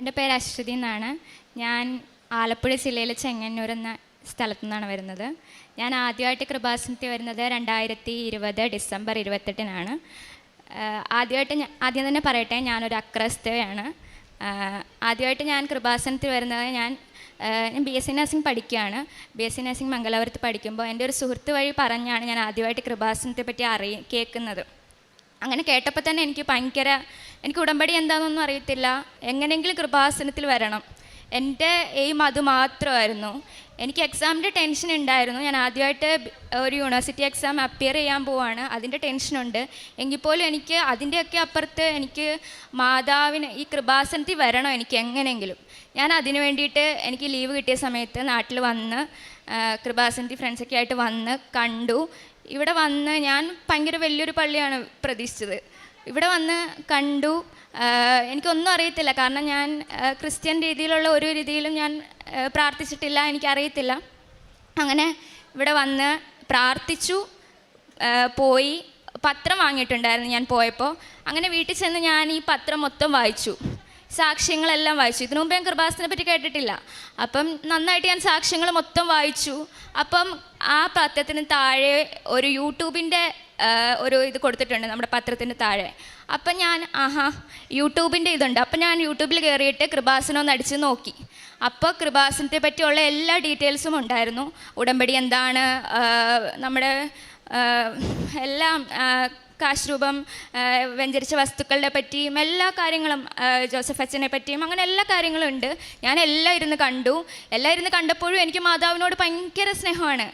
എൻ്റെ പേര് അശ്വതി എന്നാണ്. ഞാൻ ആലപ്പുഴ ജില്ലയിലെ ചെങ്ങന്നൂർ എന്ന സ്ഥലത്തു നിന്നാണ് വരുന്നത്. ഞാൻ ആദ്യമായിട്ട് കൃപാസനത്തിൽ വരുന്നത് 2020 ഡിസംബർ 28-നാണ്. ആദ്യം തന്നെ പറയട്ടെ, ഞാനൊരു അക്രൈസ്തവയാണ്. ആദ്യമായിട്ട് ഞാൻ കൃപാസനത്തിൽ വരുന്നത് ഞാൻ BSc നഴ്സിംഗ് പഠിക്കുകയാണ്. BSc നഴ്സിംഗ് മംഗലാപുരത്ത് പഠിക്കുമ്പോൾ എൻ്റെ ഒരു സുഹൃത്ത് വഴി പറഞ്ഞാണ് ഞാൻ ആദ്യമായിട്ട് കൃപാസനത്തെ പറ്റി കേൾക്കുന്നത്. അങ്ങനെ കേട്ടപ്പോൾ തന്നെ എനിക്ക് ഉടമ്പടി എന്താണെന്നൊന്നും അറിയത്തില്ല. എങ്ങനെയെങ്കിലും കൃപാസനത്തിൽ വരണം, എൻ്റെ എയിം അത് മാത്രമായിരുന്നു. എനിക്ക് എക്സാമിൻ്റെ ടെൻഷൻ ഉണ്ടായിരുന്നു. ഞാൻ ആദ്യമായിട്ട് ഒരു യൂണിവേഴ്സിറ്റി എക്സാം അപ്പിയർ ചെയ്യാൻ പോവാണ്, അതിൻ്റെ ടെൻഷനുണ്ട്. എങ്കിൽ പോലും എനിക്ക് അതിൻ്റെയൊക്കെ അപ്പുറത്ത് എനിക്ക് മാതാവിന് ഈ കൃപാസനത്തിൽ വരണം, എനിക്ക് എങ്ങനെയെങ്കിലും. ഞാൻ അതിന് വേണ്ടിയിട്ട് എനിക്ക് ലീവ് കിട്ടിയ സമയത്ത് നാട്ടിൽ വന്ന് കൃപാസനത്തിൽ ഫ്രണ്ട്സൊക്കെ ആയിട്ട് വന്ന് കണ്ടു. ഇവിടെ വന്ന് ഞാൻ ഭയങ്കര വലിയൊരു പള്ളിയാണ് പ്രതീക്ഷിച്ചത്. ഇവിടെ വന്ന് കണ്ടു. എനിക്കൊന്നും അറിയത്തില്ല, കാരണം ഞാൻ ക്രിസ്ത്യൻ രീതിയിലുള്ള ഒരു രീതിയിലും ഞാൻ പ്രാർത്ഥിച്ചിട്ടില്ല, എനിക്കറിയത്തില്ല. അങ്ങനെ ഇവിടെ വന്ന് പ്രാർത്ഥിച്ചു, പോയി. പത്രം വാങ്ങിയിട്ടുണ്ടായിരുന്നു ഞാൻ പോയപ്പോൾ. അങ്ങനെ വീട്ടിൽ ചെന്ന് ഞാൻ ഈ പത്രം മൊത്തം വായിച്ചു, സാക്ഷ്യങ്ങളെല്ലാം വായിച്ചു. ഇതിനു മുമ്പ് ഞാൻ കൃപാസനത്തെ പറ്റി കേട്ടിട്ടില്ല. അപ്പം നന്നായിട്ട് ഞാൻ സാക്ഷ്യങ്ങൾ മൊത്തം വായിച്ചു. അപ്പം ആ പത്രത്തിന് താഴെ ഒരു യൂട്യൂബിൻ്റെ ഒരു ഇത് കൊടുത്തിട്ടുണ്ട് നമ്മുടെ പത്രത്തിന് താഴെ. അപ്പം ഞാൻ യൂട്യൂബിൻ്റെ ഇതുണ്ട്. അപ്പം ഞാൻ യൂട്യൂബിൽ കയറിയിട്ട് കൃപാസനം ഒന്ന് അടിച്ച് നോക്കി. അപ്പോൾ കൃപാസനത്തെ പറ്റിയുള്ള എല്ലാ ഡീറ്റെയിൽസും ഉണ്ടായിരുന്നു. ഉടമ്പടി എന്താണ്, നമ്മുടെ എല്ലാം കാശ് രൂപം, വെഞ്ചരിച്ച വസ്തുക്കളുടെ പറ്റിയും എല്ലാ കാര്യങ്ങളും, ജോസഫ് അച്ഛനെ പറ്റിയും അങ്ങനെ എല്ലാ കാര്യങ്ങളും ഉണ്ട്. ഞാൻ എല്ലാം ഇരുന്ന് കണ്ടു. എല്ലാം ഇരുന്ന് കണ്ടപ്പോഴും എനിക്ക് മാതാവിനോട് ഭയങ്കര സ്നേഹമാണ്.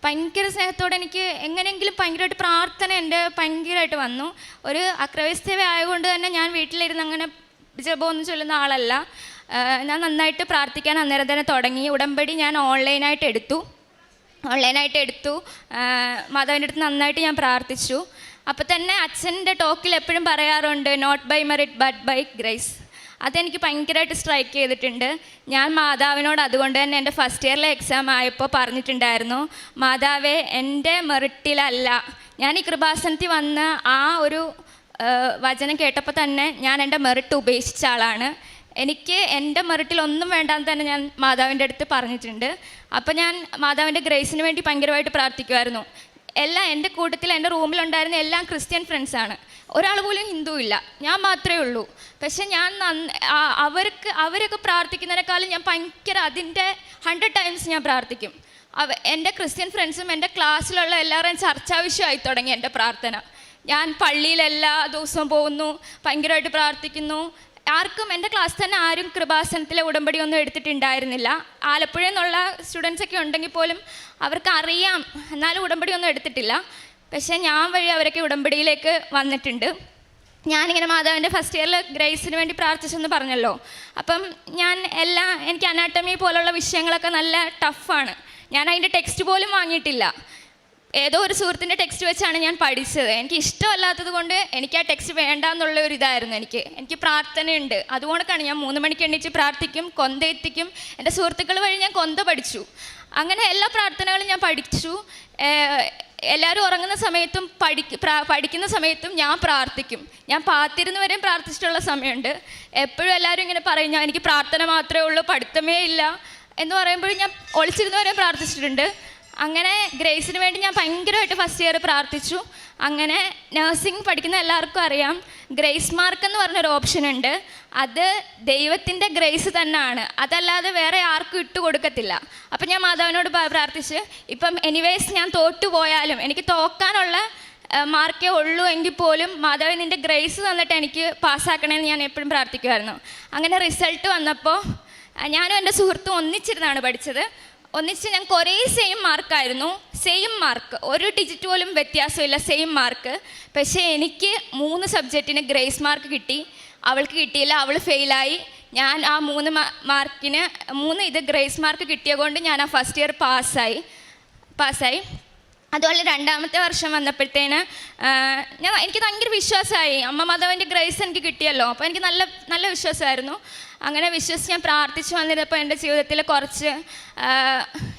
ഭയങ്കര സ്നേഹത്തോടെ എനിക്ക് എങ്ങനെയെങ്കിലും ഭയങ്കരമായിട്ട് പ്രാർത്ഥന എൻ്റെ ഭയങ്കരമായിട്ട് വന്നു. ഒരു അക്രൈസ്തവ ആയതുകൊണ്ട് തന്നെ ഞാൻ വീട്ടിലിരുന്ന് അങ്ങനെ ജപമൊന്നും ചൊല്ലുന്ന ആളല്ല. ഞാൻ നന്നായിട്ട് പ്രാർത്ഥിക്കാൻ അന്നേരം തന്നെ തുടങ്ങി. ഉടമ്പടി ഞാൻ ഓൺലൈനായിട്ട് എടുത്തു. മാതാവിൻ്റെ അടുത്ത് നന്നായിട്ട് ഞാൻ പ്രാർത്ഥിച്ചു. അപ്പോൾ തന്നെ അച്ഛൻ്റെ ടോക്കിൽ എപ്പോഴും പറയാറുണ്ട്, not by merit but by grace. അതെനിക്ക് ഭയങ്കരമായിട്ട് സ്ട്രൈക്ക് ചെയ്തിട്ടുണ്ട്. ഞാൻ മാതാവിനോട് അതുകൊണ്ട് തന്നെ എൻ്റെ ഫസ്റ്റ് ഇയറിലെ എക്സാം ആയപ്പോൾ പറഞ്ഞിട്ടുണ്ടായിരുന്നു, മാതാവേ എൻ്റെ മെറിറ്റിലല്ല. ഞാൻ ഈ കൃപാസനത്തിൽ വന്ന് ആ ഒരു വചനം കേട്ടപ്പോൾ തന്നെ ഞാൻ എൻ്റെ മെറിറ്റ് ഉപേക്ഷിച്ച ആളാണ്. എനിക്ക് എൻ്റെ മെറിറ്റിൽ ഒന്നും വേണ്ടാന്ന് തന്നെ ഞാൻ മാതാവിൻ്റെ അടുത്ത് പറഞ്ഞിട്ടുണ്ട്. അപ്പോൾ ഞാൻ മാതാവിൻ്റെ ഗ്രേസിന് വേണ്ടി ഭയങ്കരമായിട്ട് പ്രാർത്ഥിക്കുമായിരുന്നു. എൻ്റെ കൂട്ടത്തിൽ എൻ്റെ റൂമിലുണ്ടായിരുന്ന എല്ലാം ക്രിസ്ത്യൻ ഫ്രണ്ട്സാണ്, ഒരാൾ പോലും ഹിന്ദു ഇല്ല, ഞാൻ മാത്രമേ ഉള്ളൂ. പക്ഷെ ഞാൻ അവരൊക്കെ പ്രാർത്ഥിക്കുന്നതിനേക്കാളും ഞാൻ അതിൻ്റെ 100 ടൈംസ് ഞാൻ പ്രാർത്ഥിക്കും. എൻ്റെ ക്രിസ്ത്യൻ ഫ്രണ്ട്സും എൻ്റെ ക്ലാസ്സിലുള്ള എല്ലാവരും ചർച്ചാ വിഷയമായി തുടങ്ങി എൻ്റെ പ്രാർത്ഥന. ഞാൻ പള്ളിയിൽ എല്ലാ ദിവസവും പോകുന്നു, ഭയങ്കരമായിട്ട് പ്രാർത്ഥിക്കുന്നു. എൻ്റെ ക്ലാസ് തന്നെ ആരും കൃപാസനത്തിലെ ഉടമ്പടി ഒന്നും എടുത്തിട്ടുണ്ടായിരുന്നില്ല. ആലപ്പുഴയിൽ നിന്നുള്ള സ്റ്റുഡൻസൊക്കെ ഉണ്ടെങ്കിൽ പോലും അവർക്ക് അറിയാം, എന്നാലും ഉടമ്പടി ഒന്നും എടുത്തിട്ടില്ല. പക്ഷേ ഞാൻ വഴി അവരൊക്കെ ഉടമ്പടിയിലേക്ക് വന്നിട്ടുണ്ട്. ഞാനിങ്ങനെ മാതാവിൻ്റെ ഫസ്റ്റ് ഇയറിൽ ഗ്രേസിന് വേണ്ടി പ്രാർത്ഥിച്ചെന്ന് പറഞ്ഞല്ലോ. അപ്പം എനിക്ക് അനാട്ടമി പോലുള്ള വിഷയങ്ങളൊക്കെ നല്ല ടഫാണ്. ഞാൻ അതിൻ്റെ ടെക്സ്റ്റ് പോലും വാങ്ങിയിട്ടില്ല. ഏതോ ഒരു സുഹൃത്തിൻ്റെ ടെക്സ്റ്റ് വെച്ചാണ് ഞാൻ പഠിച്ചത്. എനിക്ക് ഇഷ്ടമല്ലാത്തത് കൊണ്ട് എനിക്ക് ആ ടെക്സ്റ്റ് വേണ്ടാന്നുള്ള ഒരു ഇതായിരുന്നു. എനിക്ക് പ്രാർത്ഥനയുണ്ട്. അതുകൊണ്ടൊക്കെയാണ് ഞാൻ 3 മണിക്ക് എണീച്ച് പ്രാർത്ഥിക്കും, കൊന്ത എത്തിക്കും. എൻ്റെ സുഹൃത്തുക്കൾ വഴി ഞാൻ കൊന്ത പഠിച്ചു. അങ്ങനെ എല്ലാ പ്രാർത്ഥനകളും ഞാൻ പഠിച്ചു. എല്ലാവരും ഉറങ്ങുന്ന സമയത്തും പഠിക്കുന്ന സമയത്തും ഞാൻ പ്രാർത്ഥിക്കും. ഞാൻ പാത്തിരുന്ന് വരെയും പ്രാർത്ഥിച്ചിട്ടുള്ള സമയമുണ്ട്. എപ്പോഴും എല്ലാവരും ഇങ്ങനെ പറയും, എനിക്ക് പ്രാർത്ഥന മാത്രമേ ഉള്ളൂ, പഠിത്തമേ ഇല്ല എന്ന് പറയുമ്പോഴും ഞാൻ ഒളിച്ചിരുന്ന് വരെയും പ്രാർത്ഥിച്ചിട്ടുണ്ട്. അങ്ങനെ ഗ്രേസിന് വേണ്ടി ഞാൻ ഭയങ്കരമായിട്ട് ഫസ്റ്റ് ഇയർ പ്രാർത്ഥിച്ചു. അങ്ങനെ നഴ്സിംഗ് പഠിക്കുന്ന എല്ലാവർക്കും അറിയാം, ഗ്രേസ് മാർക്ക് എന്ന് പറഞ്ഞൊരു ഓപ്ഷൻ ഉണ്ട്. അത് ദൈവത്തിൻ്റെ ഗ്രേസ് തന്നെയാണ്, അതല്ലാതെ വേറെ ആർക്കും ഇട്ട് കൊടുക്കത്തില്ല. അപ്പം ഞാൻ മാതാവിനോട് പ്രാർത്ഥിച്ച്, ഇപ്പം എനിവേസ് ഞാൻ തോറ്റുപോയാലും എനിക്ക് തോക്കാനുള്ള മാർക്കേ ഉള്ളൂ എങ്കിൽ പോലും മാതാവ് നിൻ്റെ ഗ്രേസ് തന്നിട്ട് എനിക്ക് പാസ്സാക്കണമെന്ന് ഞാൻ എപ്പോഴും പ്രാർത്ഥിക്കുമായിരുന്നു. അങ്ങനെ റിസൾട്ട് വന്നപ്പോൾ ഞാനും എൻ്റെ സുഹൃത്തും ഒന്നിച്ചിരുന്നാണ് പഠിച്ചത്. ഞാൻ കുറേ സെയിം മാർക്കായിരുന്നു, സെയിം മാർക്ക്, ഒരു ഡിജിറ്റ് പോലും വ്യത്യാസമില്ല, സെയിം മാർക്ക്. പക്ഷേ എനിക്ക് 3 സബ്ജക്റ്റിന് ഗ്രേസ് മാർക്ക് കിട്ടി, അവൾക്ക് കിട്ടിയില്ല, അവൾ ഫെയിലായി. ഞാൻ ആ 3 മാർക്കിന് 3 ഗ്രേസ് മാർക്ക് കിട്ടിയ കൊണ്ട് ഞാൻ ആ ഫസ്റ്റ് ഇയർ പാസ്സായി. അതുപോലെ 2ാമത്തെ വർഷം വന്നപ്പോഴത്തേന് എനിക്ക് ഭയങ്കര വിശ്വാസമായി, അമ്മ മാതാവിൻ്റെ ഗ്രേസ് എനിക്ക് കിട്ടിയല്ലോ. അപ്പോൾ എനിക്ക് നല്ല വിശ്വാസമായിരുന്നു. അങ്ങനെ വിശ്വസിച്ച് ഞാൻ പ്രാർത്ഥിച്ചു വന്നിരുന്നപ്പോൾ എൻ്റെ ജീവിതത്തിൽ കുറച്ച്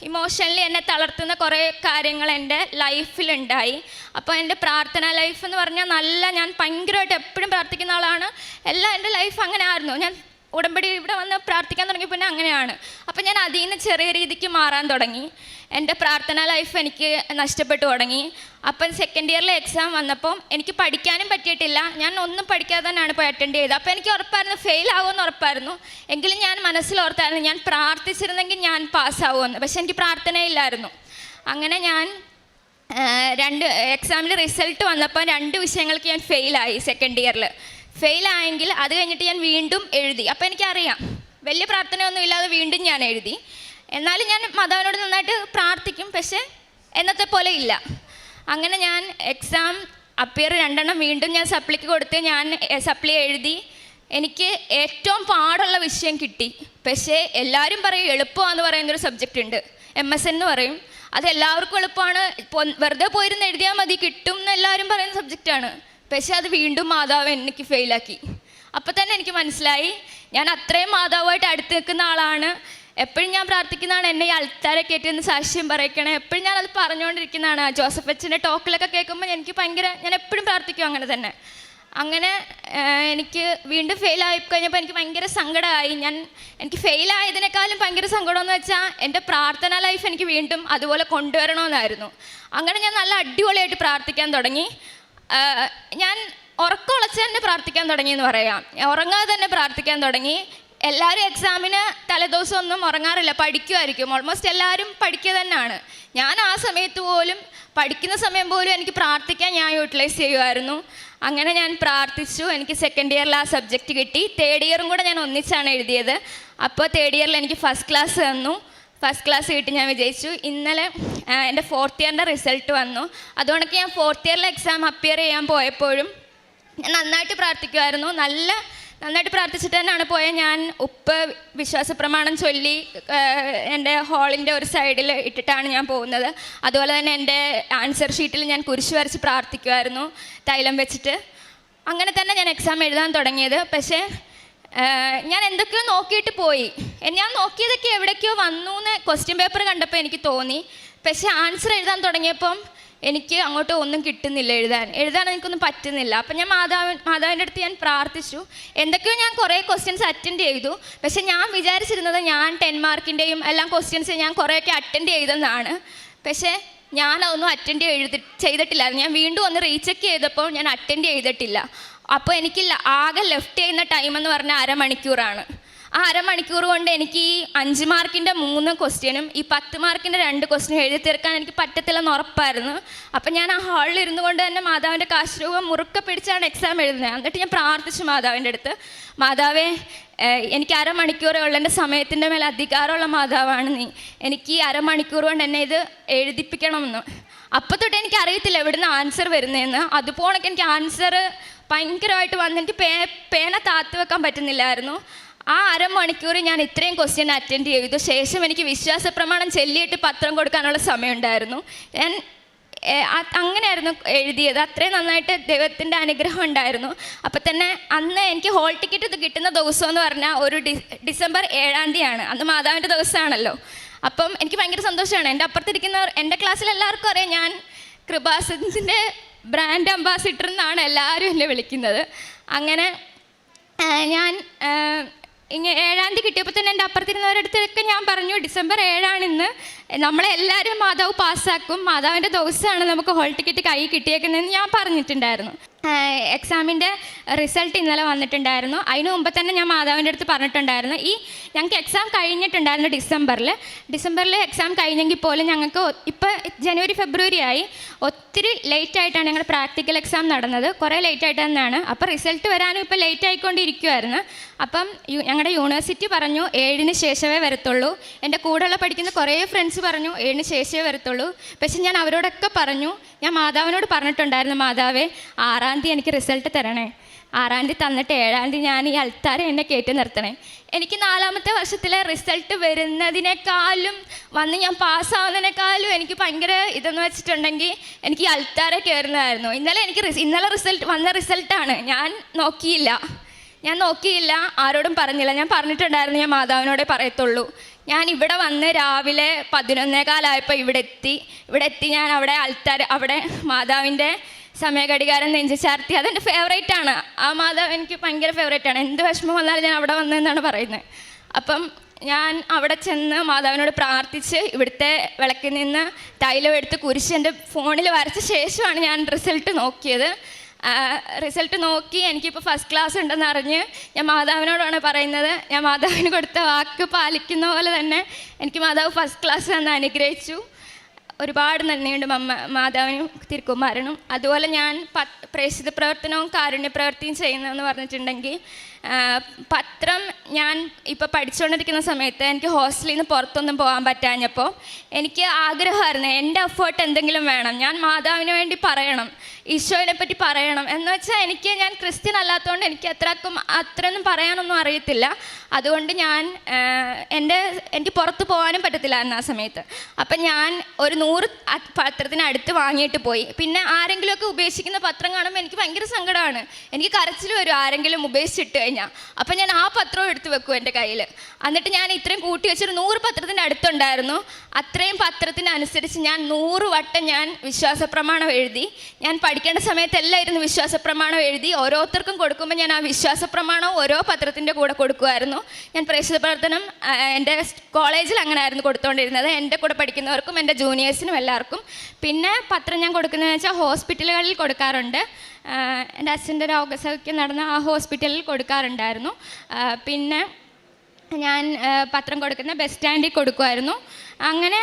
ഇമോഷണലി എന്നെ തളർത്തുന്ന കുറേ കാര്യങ്ങൾ എൻ്റെ ലൈഫിലുണ്ടായി. അപ്പോൾ എൻ്റെ പ്രാർത്ഥന ലൈഫ് എന്ന് പറഞ്ഞാൽ ഞാൻ ഭയങ്കരമായിട്ട് എപ്പോഴും പ്രാർത്ഥിക്കുന്ന ആളാണ്. എൻ്റെ ലൈഫ് അങ്ങനെ ആയിരുന്നു. ഞാൻ ഉടമ്പടി ഇവിടെ വന്ന് പ്രാർത്ഥിക്കാൻ തുടങ്ങി പിന്നെ അങ്ങനെയാണ്. അപ്പം ഞാൻ അതിൽ നിന്ന് ചെറിയ രീതിക്ക് മാറാൻ തുടങ്ങി. എൻ്റെ പ്രാർത്ഥനാ ലൈഫ് എനിക്ക് നഷ്ടപ്പെട്ടു തുടങ്ങി. അപ്പം സെക്കൻഡ് ഇയറിലെ എക്സാം വന്നപ്പം എനിക്ക് പഠിക്കാനും പറ്റിയിട്ടില്ല. ഞാൻ ഒന്നും പഠിക്കാതെ തന്നെയാണ് പോയി അറ്റൻഡ് ചെയ്തത്. അപ്പോൾ എനിക്ക് ഉറപ്പായിരുന്നു ഫെയിൽ ആവുമെന്ന് ഉറപ്പായിരുന്നു. എങ്കിലും ഞാൻ മനസ്സിലോർത്തായിരുന്നു ഞാൻ പ്രാർത്ഥിച്ചിരുന്നെങ്കിൽ ഞാൻ പാസ്സാവുമെന്ന്. പക്ഷെ എനിക്ക് പ്രാർത്ഥനയില്ലായിരുന്നു. അങ്ങനെ ഞാൻ എക്സാമിൽ റിസൾട്ട് വന്നപ്പോൾ 2 വിഷയങ്ങൾക്ക് ഞാൻ ഫെയിലായി. സെക്കൻഡ് ഇയറിൽ ഫെയിലായെങ്കിൽ അത് കഴിഞ്ഞിട്ട് ഞാൻ വീണ്ടും എഴുതി. അപ്പോൾ എനിക്കറിയാം വലിയ പ്രാർത്ഥനയൊന്നും ഇല്ലാതെ വീണ്ടും ഞാൻ എഴുതി. എന്നാലും ഞാൻ മാതാവിനോട് നന്നായിട്ട് പ്രാർത്ഥിക്കും, പക്ഷേ എന്നത്തെ പോലെ ഇല്ല. അങ്ങനെ ഞാൻ എക്സാം അപ്പിയർ 2 വീണ്ടും ഞാൻ സപ്ലിക്ക് കൊടുത്ത് ഞാൻ സപ്ലി എഴുതി. എനിക്ക് ഏറ്റവും പാടുള്ള വിഷയം കിട്ടി. പക്ഷേ എല്ലാവരും പറയും എളുപ്പമാണെന്ന് പറയുന്നൊരു സബ്ജക്റ്റ് ഉണ്ട്, MSN എന്ന് പറയും. അത് എല്ലാവർക്കും എളുപ്പമാണ്, വെറുതെ പോയിരുന്ന് എഴുതിയാൽ മതി കിട്ടും എന്ന് എല്ലാവരും പറയുന്ന സബ്ജക്റ്റാണ്. പക്ഷേ അത് വീണ്ടും മാതാവ് എനിക്ക് ഫെയിലാക്കി. അപ്പം തന്നെ എനിക്ക് മനസ്സിലായി ഞാൻ അത്രയും മാതാവുമായിട്ട് അടുത്ത് നിൽക്കുന്ന ആളാണ്. എപ്പോഴും ഞാൻ പ്രാർത്ഥിക്കുന്നതാണ് എന്നെ ഈ അൾത്താരെ കയറ്റിയെന്ന് സാക്ഷ്യം പറയിക്കണേ. എപ്പോഴും ഞാനത് പറഞ്ഞുകൊണ്ടിരിക്കുന്നതാണ്. ജോസഫ് അച്ഛൻ്റെ ടോക്കിലൊക്കെ കേൾക്കുമ്പോൾ എനിക്ക് ഞാൻ എപ്പോഴും പ്രാർത്ഥിക്കും അങ്ങനെ തന്നെ. അങ്ങനെ എനിക്ക് വീണ്ടും ഫെയിലായി കഴിഞ്ഞപ്പോൾ എനിക്ക് ഭയങ്കര സങ്കടമായി. എനിക്ക് ഫെയിലായതിനേക്കാളും ഭയങ്കര സങ്കടമെന്ന് വെച്ചാൽ എൻ്റെ പ്രാർത്ഥനാ ലൈഫ് എനിക്ക് വീണ്ടും അതുപോലെ കൊണ്ടുവരണമെന്നായിരുന്നു. അങ്ങനെ ഞാൻ നല്ല അടിപൊളിയായിട്ട് പ്രാർത്ഥിക്കാൻ തുടങ്ങി. ഞാൻ ഉറക്കമുളച്ച് തന്നെ പ്രാർത്ഥിക്കാൻ തുടങ്ങിയെന്ന് പറയാം. ഉറങ്ങാതെ തന്നെ പ്രാർത്ഥിക്കാൻ തുടങ്ങി. എല്ലാവരും എക്സാമിന് തലേദിവസം ഒന്നും ഉറങ്ങാറില്ല, പഠിക്കുമായിരിക്കും. ഓൾമോസ്റ്റ് എല്ലാവരും പഠിക്കുക തന്നെയാണ്. ഞാൻ ആ സമയത്ത് പോലും പഠിക്കുന്ന സമയം പോലും എനിക്ക് പ്രാർത്ഥിക്കാൻ ഞാൻ യൂട്ടിലൈസ് ചെയ്യുമായിരുന്നു. അങ്ങനെ ഞാൻ പ്രാർത്ഥിച്ചു. എനിക്ക് സെക്കൻഡ് ഇയറിൽ ആ സബ്ജക്റ്റ് കിട്ടി. തേർഡ് ഇയറും കൂടെ ഞാൻ ഒന്നിച്ചാണ് എഴുതിയത്. അപ്പോൾ തേർഡ് ഇയറിൽ എനിക്ക് ഫസ്റ്റ് ക്ലാസ് തന്നു. ഫസ്റ്റ് ക്ലാസ് കിട്ടി, ഞാൻ വിജയിച്ചു. ഇന്നലെ എൻ്റെ ഫോർത്ത് ഇയറിൻ്റെ റിസൾട്ട് വന്നു. അതുകൊണ്ടൊക്കെ ഞാൻ ഫോർത്ത് ഇയറിലെ എക്സാം അപ്പിയർ ചെയ്യാൻ പോയപ്പോഴും ഞാൻ നന്നായിട്ട് പ്രാർത്ഥിക്കുമായിരുന്നു. നന്നായിട്ട് പ്രാർത്ഥിച്ചിട്ട് തന്നെയാണ് പോയത്. ഞാൻ വിശ്വാസപ്രമാണം ചൊല്ലി എൻ്റെ ഹാളിൻ്റെ ഒരു സൈഡിൽ ഇട്ടിട്ടാണ് ഞാൻ പോകുന്നത്. അതുപോലെ തന്നെ എൻ്റെ ആൻസർ ഷീറ്റിൽ ഞാൻ കുരിശ് വരച്ച് പ്രാർത്ഥിക്കുമായിരുന്നു തൈലം വെച്ചിട്ട്. അങ്ങനെ തന്നെ ഞാൻ എക്സാം എഴുതാൻ തുടങ്ങിയത്. പക്ഷേ ഞാൻ എന്തൊക്കെയോ നോക്കിയിട്ട് പോയി. ഞാൻ നോക്കിയതൊക്കെ എവിടേക്കോ വന്നു എന്ന് ക്വസ്റ്റ്യൻ പേപ്പർ കണ്ടപ്പോൾ എനിക്ക് തോന്നി. പക്ഷേ ആൻസർ എഴുതാൻ തുടങ്ങിയപ്പം എനിക്ക് അങ്ങോട്ട് ഒന്നും കിട്ടുന്നില്ല, എഴുതാൻ എനിക്കൊന്നും പറ്റുന്നില്ല. അപ്പം ഞാൻ മാതാവിൻ്റെ അടുത്ത് ഞാൻ പ്രാർത്ഥിച്ചു. എന്തൊക്കെയോ ഞാൻ കുറേ ക്വസ്റ്റ്യൻസ് അറ്റൻഡ് ചെയ്തു. പക്ഷെ ഞാൻ വിചാരിച്ചിരുന്നത് ഞാൻ 10 മാർക്കിൻ്റെയും എല്ലാം ക്വസ്റ്റ്യൻസ് ഞാൻ കുറേയൊക്കെ അറ്റൻഡ് ചെയ്തെന്നാണ്. പക്ഷേ ഞാനതൊന്നും അറ്റൻഡ് ചെയ്തിട്ടില്ലായിരുന്നു. ഞാൻ വീണ്ടും ഒന്ന് റീചെക്ക് ചെയ്തപ്പോൾ ഞാൻ അറ്റൻഡ് ചെയ്തിട്ടില്ല. അപ്പോൾ എനിക്ക് ആകെ ലെഫ്റ്റ് ചെയ്യുന്ന ടൈം എന്ന് പറഞ്ഞാൽ അരമണിക്കൂറാണ്. ആ അരമണിക്കൂർ കൊണ്ട് എനിക്ക് ഈ 5 മാർക്കിൻ്റെ 3 ക്വസ്റ്റ്യനും ഈ 10 മാർക്കിൻ്റെ 2 ക്വസ്റ്റ്യനും എഴുതി തീർക്കാൻ എനിക്ക് പറ്റത്തില്ലെന്ന് ഉറപ്പായിരുന്നു. അപ്പം ഞാൻ ആ ഹാളിൽ ഇരുന്നു കൊണ്ട് തന്നെ മാതാവിൻ്റെ കാശുരൂപം മുറുക്കെ പിടിച്ചാണ് എക്സാം എഴുതുന്നത്. എന്നിട്ട് ഞാൻ പ്രാർത്ഥിച്ചു മാതാവിൻ്റെ അടുത്ത്, മാതാവേ എനിക്ക് അരമണിക്കൂറേ ഉള്ളൂ, എൻ്റെ സമയത്തിൻ്റെ മേലെ അധികാരമുള്ള മാതാവാണ് നീ, എനിക്ക് ഈ അരമണിക്കൂർ കൊണ്ട് എന്നെ ഇത് എഴുതിപ്പിക്കണമെന്ന്. അപ്പം തൊട്ട് എനിക്ക് അറിയത്തില്ല എവിടുന്ന് ആൻസർ വരുന്നതെന്ന്. അതുപോലൊക്കെ എനിക്ക് ആൻസർ ഭയങ്കരമായിട്ട് വന്ന് എനിക്ക് പേന താത്ത് വെക്കാൻ പറ്റുന്നില്ലായിരുന്നു. ആ അരമണിക്കൂർ ഞാൻ ഇത്രയും ക്വസ്റ്റ്യൻ അറ്റൻഡ് ചെയ്തു. ശേഷം എനിക്ക് വിശ്വാസപ്രമാണം ചൊല്ലിയിട്ട് പത്രം കൊടുക്കാനുള്ള സമയമുണ്ടായിരുന്നു. ഞാൻ അങ്ങനെയായിരുന്നു എഴുതിയത്. അത്രയും നന്നായിട്ട് ദൈവത്തിൻ്റെ അനുഗ്രഹം ഉണ്ടായിരുന്നു. അപ്പം തന്നെ അന്ന് എനിക്ക് ഹോൾ ടിക്കറ്റ് കിട്ടുന്ന ദിവസം എന്ന് പറഞ്ഞാൽ ഒരു ഡിസംബർ 7-ാം തീയതിയാണ്. അന്ന് മാതാവിൻ്റെ ദിവസമാണല്ലോ. അപ്പം എനിക്ക് ഭയങ്കര സന്തോഷമാണ്. എൻ്റെ അപ്പുറത്തിരിക്കുന്നവർ, എൻ്റെ ക്ലാസ്സിൽ എല്ലാവർക്കും അറിയാം ഞാൻ കൃപാസനത്തിൻ്റെ ബ്രാൻഡ് അംബാസിഡർ എന്നാണ് എല്ലാവരും എന്നെ വിളിക്കുന്നത്. അങ്ങനെ ഞാൻ 7-ാം തീയതി കിട്ടിയപ്പോൾ തന്നെ എൻ്റെ അപ്പുറത്തിരുന്നവരടുത്തൊക്കെ ഞാൻ പറഞ്ഞു, ഡിസംബർ 7-ആണ് ഇന്ന്, നമ്മളെല്ലാവരും മാതാവ് പാസ്സാക്കും, മാതാവിൻ്റെ ദിവസമാണ് നമുക്ക് ഹോൾ ടിക്കറ്റ് കൈ കിട്ടിയേക്കുന്നതെന്ന് ഞാൻ പറഞ്ഞിട്ടുണ്ടായിരുന്നു. എക്സാമിൻ്റെ റിസൾട്ട് ഇന്നലെ വന്നിട്ടുണ്ടായിരുന്നു. അതിന് മുമ്പ് തന്നെ ഞാൻ മാതാവിൻ്റെ അടുത്ത് പറഞ്ഞിട്ടുണ്ടായിരുന്നു. ഞങ്ങൾക്ക് എക്സാം കഴിഞ്ഞിട്ടുണ്ടായിരുന്നു ഡിസംബറിൽ എക്സാം കഴിഞ്ഞെങ്കിൽ പോലും ഞങ്ങൾക്ക് ഇപ്പോൾ ജനുവരി ഫെബ്രുവരി ആയി, ഒത്തിരി ലേറ്റായിട്ടാണ് ഞങ്ങളുടെ പ്രാക്ടിക്കൽ എക്സാം നടന്നത്. കുറേ ലേറ്റായിട്ട് തന്നെയാണ്. അപ്പോൾ റിസൾട്ട് വരാനും ഇപ്പോൾ ലേറ്റ് ആയിക്കൊണ്ടിരിക്കുമായിരുന്നു. അപ്പം ഞങ്ങളുടെ യൂണിവേഴ്സിറ്റി പറഞ്ഞു 7-ന് ശേഷമേ വരത്തുള്ളൂ. എൻ്റെ കൂടെയുള്ള പഠിക്കുന്ന കുറേ ഫ്രണ്ട്സ് പറഞ്ഞു 7-ന് ശേഷമേ വരത്തുള്ളൂ. പക്ഷെ ഞാൻ അവരോടൊക്കെ പറഞ്ഞു, ഞാൻ മാതാവിനോട് പറഞ്ഞിട്ടുണ്ടായിരുന്നു, മാതാവേ 6-ാം തീയതി എനിക്ക് റിസൾട്ട് തരണേ, 6-ാം തീയതി തന്നിട്ട് 7-ാം തീയതി ഞാൻ ഈ അൾത്താരെ എന്നെ കയറ്റി നിർത്തണേ. എനിക്ക് 4-ാമത്തെ വർഷത്തിലെ റിസൾട്ട് വരുന്നതിനേക്കാളും ഞാൻ പാസ്സാവുന്നതിനേക്കാളും എനിക്ക് ഭയങ്കര ഇതെന്ന് വെച്ചിട്ടുണ്ടെങ്കിൽ എനിക്ക് ഈ അൾത്താരെ കയറുന്നതായിരുന്നു. ഇന്നലെ റിസൾട്ട് വന്ന റിസൾട്ടാണ്. ഞാൻ നോക്കിയില്ല, ആരോടും പറഞ്ഞില്ല. ഞാൻ പറഞ്ഞിട്ടുണ്ടായിരുന്നു ഞാൻ മാതാവിനോടേ പറയത്തുള്ളൂ. ഞാൻ ഇവിടെ വന്ന് രാവിലെ 11:15 ഇവിടെ എത്തി ഞാൻ അവിടെ മാതാവിൻ്റെ സമയഘടികാരം നെഞ്ചു ചാർത്തി, അതെൻ്റെ ഫേവറേറ്റാണ്. ആ മാതാവ് എനിക്ക് ഭയങ്കര ഫേവറേറ്റാണ്. എന്ത് വിഷമം വന്നാലും ഞാൻ അവിടെ വന്നതെന്നാണ് പറയുന്നത്. അപ്പം ഞാൻ അവിടെ ചെന്ന് മാതാവിനോട് പ്രാർത്ഥിച്ച് ഇവിടുത്തെ വിളക്കിൽ നിന്ന് തൈലം എടുത്ത് കുരിശ് എൻ്റെ ഫോണിൽ വരച്ച ശേഷമാണ് ഞാൻ റിസൾട്ട് നോക്കിയത്. റിസൾട്ട് നോക്കി എനിക്കിപ്പോൾ ഫസ്റ്റ് ക്ലാസ് ഉണ്ടെന്ന് അറിഞ്ഞ് ഞാൻ മാതാവിനോടാണ് പറയുന്നത്. ഞാൻ മാതാവിന് കൊടുത്ത വാക്ക് പാലിക്കുന്ന പോലെ തന്നെ എനിക്ക് മാതാവ് ഫസ്റ്റ് ക്ലാസ് തന്ന് അനുഗ്രഹിച്ചു. ഒരുപാട് നന്ദിയുണ്ട് മാതാവിനും തിരുക്കുമാരനും. അതുപോലെ ഞാൻ പ്രേക്ഷിത പ്രവർത്തനവും കാരുണ്യ പ്രവൃത്തിയും ചെയ്യുന്നതെന്ന് പറഞ്ഞിട്ടുണ്ടെങ്കിൽ, പത്രം ഞാൻ ഇപ്പോൾ പഠിച്ചുകൊണ്ടിരിക്കുന്ന സമയത്ത് എനിക്ക് ഹോസ്റ്റലിൽ നിന്ന് പുറത്തൊന്നും പോകാൻ പറ്റാഞ്ഞപ്പോൾ എനിക്ക് ആഗ്രഹമായിരുന്നു എൻ്റെ എഫേർട്ട് എന്തെങ്കിലും വേണം, ഞാൻ മാതാവിന് വേണ്ടി പറയണം, ഈശോയെ പറ്റി പറയണം എന്ന് വെച്ചാൽ ഞാൻ ക്രിസ്ത്യൻ അല്ലാത്തതുകൊണ്ട് എനിക്ക് അത്രയൊന്നും പറയാനൊന്നും അറിയത്തില്ല. അതുകൊണ്ട് എനിക്ക് പുറത്ത് പോകാനും പറ്റത്തില്ലായിരുന്നു ആ സമയത്ത്. അപ്പം ഞാൻ ഒരു 100 പത്രത്തിനടുത്ത് വാങ്ങിയിട്ട് പോയി. പിന്നെ ആരെങ്കിലുമൊക്കെ ഉപേക്ഷിക്കുന്ന പത്രം കാണുമ്പോൾ എനിക്ക് ഭയങ്കര സങ്കടമാണ്, എനിക്ക് കരച്ചിൽ വരും ആരെങ്കിലും ഉപേക്ഷിച്ചിട്ട് കഴിഞ്ഞാൽ. അപ്പം ഞാൻ ആ പത്രവും എടുത്ത് വെക്കും എൻ്റെ കയ്യിൽ. എന്നിട്ട് ഞാൻ ഇത്രയും കൂട്ടി വെച്ചൊരു 100 പത്രത്തിൻ്റെ അടുത്തുണ്ടായിരുന്നു. അത്രയും പത്രത്തിനനുസരിച്ച് ഞാൻ 100 വട്ടം ഞാൻ വിശ്വാസപ്രമാണം എഴുതി. ഞാൻ പഠിക്കേണ്ട സമയത്തെല്ലാം ഇരുന്ന് വിശ്വാസപ്രമാണം എഴുതി ഓരോരുത്തർക്കും കൊടുക്കുമ്പോൾ ഞാൻ ആ വിശ്വാസപ്രമാണം ഓരോ പത്രത്തിൻ്റെ കൂടെ കൊടുക്കുമായിരുന്നു. ഞാൻ പ്രേക്ഷിത പ്രവർത്തനം എൻ്റെ കോളേജിൽ അങ്ങനെ ആയിരുന്നു കൊടുത്തുകൊണ്ടിരുന്നത്, എൻ്റെ കൂടെ പഠിക്കുന്നവർക്കും എൻ്റെ ജൂനിയേഴ്സിനും എല്ലാവർക്കും. പിന്നെ പത്രം ഞാൻ കൊടുക്കുന്നതെന്ന് വെച്ചാൽ ഹോസ്പിറ്റലുകളിൽ കൊടുക്കാറുണ്ട്. എൻ്റെ അച്ഛൻ്റെ രോഗസൗഖ്യം നടന്ന ആ ഹോസ്പിറ്റലിൽ കൊടുക്കാറുണ്ടായിരുന്നു. പിന്നെ ഞാൻ പത്രം കൊടുക്കുന്ന ബസ് സ്റ്റാൻഡിൽ കൊടുക്കുമായിരുന്നു. അങ്ങനെ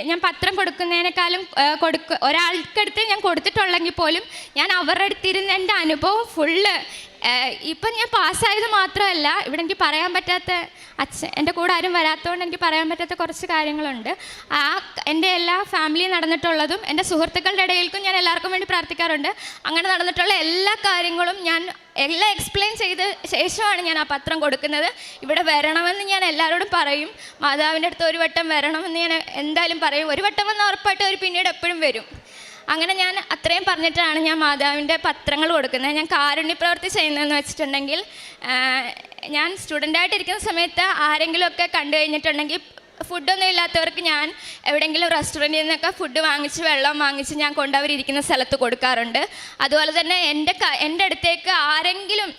ഞാൻ പത്രം കൊടുക്കുന്നതിനേക്കാളും ഒരാൾക്കടുത്ത് ഞാൻ കൊടുത്തിട്ടുള്ളെങ്കിൽ പോലും ഞാൻ അവരുടെ അടുത്തിരുന്ന് എൻ്റെ അനുഭവം ഫുള്ള് ഇപ്പം ഞാൻ പാസ്സായത് മാത്രമല്ല, ഇവിടെ എനിക്ക് പറയാൻ പറ്റാത്ത എൻ്റെ കൂടെ ആരും വരാത്തതുകൊണ്ട് എനിക്ക് പറയാൻ പറ്റാത്ത കുറച്ച് കാര്യങ്ങളുണ്ട്. എൻ്റെ എല്ലാ ഫാമിലിയും നടന്നിട്ടുള്ളതും എൻ്റെ സുഹൃത്തുക്കളുടെ ഇടയിൽക്കും ഞാൻ എല്ലാവർക്കും വേണ്ടി പ്രാർത്ഥിക്കാറുണ്ട്. അങ്ങനെ നടന്നിട്ടുള്ള എല്ലാ കാര്യങ്ങളും ഞാൻ എല്ലാം എക്സ്പ്ലെയിൻ ചെയ്ത ശേഷമാണ് ഞാൻ ആ പത്രം കൊടുക്കുന്നത്. ഇവിടെ വരണമെന്ന് ഞാൻ എല്ലാവരോടും പറയും. മാതാവിൻ്റെ അടുത്ത് ഒരു വട്ടം വരണമെന്ന് ഞാൻ എന്തായാലും പറയും. ഒരു വട്ടം വന്ന് ഉറപ്പായിട്ട് അവർ പിന്നീട് എപ്പോഴും വരും. അങ്ങനെ ഞാൻ അത്രയും പറഞ്ഞിട്ടാണ് ഞാൻ മാതാവിൻ്റെ പത്രങ്ങൾ കൊടുക്കുന്നത്. ഞാൻ കാരുണ്യപ്രവൃത്തി ചെയ്യുന്നതെന്ന് വെച്ചിട്ടുണ്ടെങ്കിൽ, ഞാൻ സ്റ്റുഡൻ്റായിട്ടിരിക്കുന്ന സമയത്ത് ആരെങ്കിലുമൊക്കെ കണ്ടു കഴിഞ്ഞിട്ടുണ്ടെങ്കിൽ ഫുഡൊന്നും ഇല്ലാത്തവർക്ക് ഞാൻ എവിടെയെങ്കിലും റെസ്റ്റോറൻറ്റിൽ നിന്നൊക്കെ ഫുഡ് വാങ്ങിച്ച് വെള്ളം വാങ്ങിച്ച് ഞാൻ കൊണ്ടവരിയ്ക്കുന്ന സ്ഥലത്ത് കൊടുക്കാറുണ്ട്. അതുപോലെ തന്നെ എൻ്റെ അടുത്തേക്ക് ആരെങ്കിലും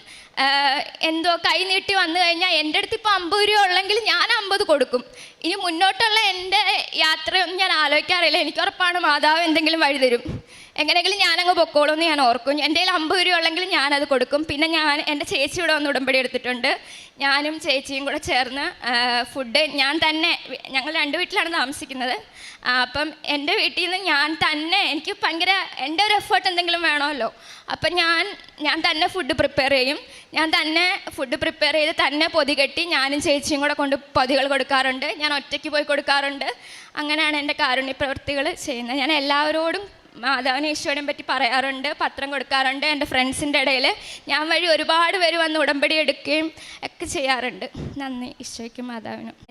എന്തോ കൈ നീട്ടി വന്നു കഴിഞ്ഞാൽ എൻ്റെ അടുത്ത് ഇപ്പോൾ 50 രൂപ ഉള്ളെങ്കിൽ ഞാൻ 50 കൊടുക്കും. ഇനി മുന്നോട്ടുള്ള എൻ്റെ യാത്രയൊന്നും ഞാൻ ആലോചിക്കാറില്ല. എനിക്കുറപ്പാണ് മാതാവ് എന്തെങ്കിലും വഴി തരും. എങ്ങനെയെങ്കിലും ഞാനങ്ങ് പൊക്കോളൂ എന്ന് ഞാൻ ഓർക്കും. എൻ്റെ കയ്യിൽ 50 രൂപ ഉള്ളെങ്കിൽ ഞാനത് കൊടുക്കും. പിന്നെ എൻ്റെ ചേച്ചി ഇവിടെ വന്ന് ഉടമ്പടി എടുത്തിട്ടുണ്ട്. ഞാനും ചേച്ചിയും കൂടെ ചേർന്ന് ഫുഡ് ഞാൻ തന്നെ, ഞങ്ങൾ 2 വീട്ടിലാണ് താമസിക്കുന്നത്. അപ്പം എൻ്റെ വീട്ടിൽ നിന്ന് ഞാൻ തന്നെ, എനിക്ക് ഭയങ്കര എൻ്റെ ഒരു എഫേർട്ട് എന്തെങ്കിലും വേണമല്ലോ. അപ്പം ഞാൻ തന്നെ ഫുഡ് പ്രിപ്പയർ ചെയ്യും. ഞാൻ തന്നെ ഫുഡ് പ്രിപ്പയർ ചെയ്ത് തന്നെ പൊതി കെട്ടി ഞാനും ചേച്ചിയും കൂടെ കൊണ്ട് പൊതികൾ കൊടുക്കാറുണ്ട്. ഞാൻ ഒറ്റയ്ക്ക് പോയി കൊടുക്കാറുണ്ട്. അങ്ങനെയാണ് എൻ്റെ കാരുണ്യ പ്രവൃത്തികൾ ചെയ്യുന്നത്. ഞാൻ എല്ലാവരോടും മാതാവിനെ ഈശോയെ പറ്റി പറയാറുണ്ട്, പത്രം കൊടുക്കാറുണ്ട്. എൻ്റെ ഫ്രണ്ട്സിൻ്റെ ഇടയിൽ ഞാൻ വഴി ഒരുപാട് പേര് വന്ന് ഉടമ്പടി എടുക്കുകയും ഒക്കെ ചെയ്യാറുണ്ട്. നന്ദി ഈശോയ്ക്കും മാതാവിനും.